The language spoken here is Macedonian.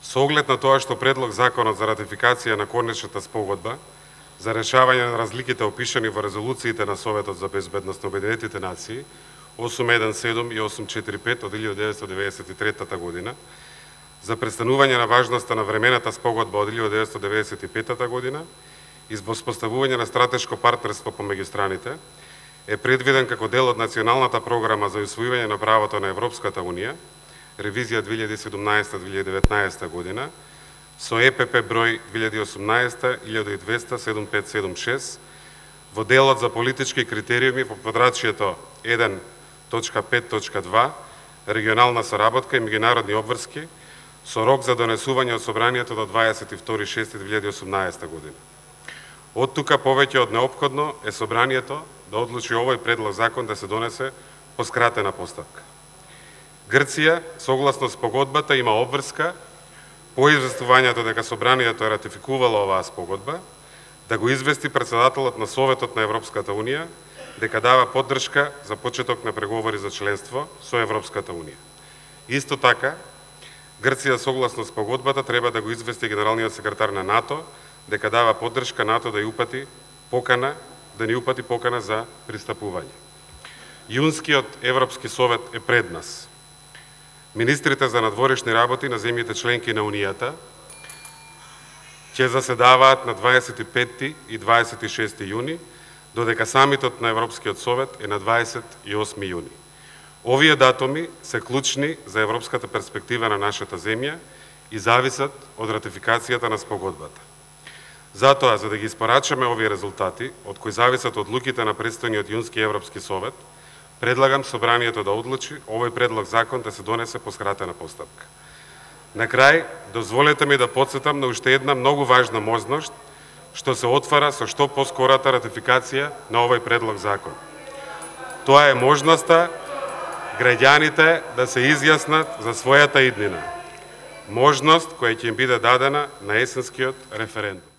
Со оглед на тоа што предлог законот за ратификација на Конечната спогодба за решавање на разликите опишани во резолуциите на Советот за безбедност на Обединетите нации 817 и 845 од 1993 година, за престанување на важноста на времената спогодба од 1995 година и за воспоставување на стратешко партнерство помеѓу страните, е предвиден како дел од Националната програма за усвојување на правото на Европската Унија, ревизија 2017-2019 година, со ЕПП број 2018-1200-7576, во делот за политички критериуми по подрачјето 1.5.2, регионална соработка и меѓународни обврски, со рок за донесување од Собранието до 22.6.2018 година. Од тука повеќе од неопходно е Собранието да одлучи овој предлог закон да се донесе по скратена постапка. Грција, согласно спогодбата, има обврска по известувањето дека Собранието е ратификувало оваа спогодба, да го извести председателот на Советот на Европската Унија дека дава поддршка за почеток на преговори за членство со Европската Унија. Исто така, Грција, согласно спогодбата, треба да го извести генералниот секретар на НАТО дека дава поддршка НАТО да ни упати покана за пристапување. Јунскиот Европски совет е пред нас. Министрите за надворешни работи на земјите членки на Унијата ќе заседаваат на 25 и 26 јуни, додека самитот на Европскиот совет е на 28 јуни. Овие датуми се клучни за европската перспектива на нашата земја и зависат од ратификацијата на спогодбата. Затоа, за да ги испорачаме овие резултати, од кои зависат одлуките на престојниот јунски Европски совет, предлагам Собранието да одлучи овој предлог закон да се донесе по скратена постапка. На крај, дозволете ми да потсетам на уште една многу важна можност што се отвара со што поскората ратификација на овој предлог закон. Тоа е можноста граѓаните да се изјаснат за својата иднина. Можност која ќе им биде дадена на есенскиот референдум.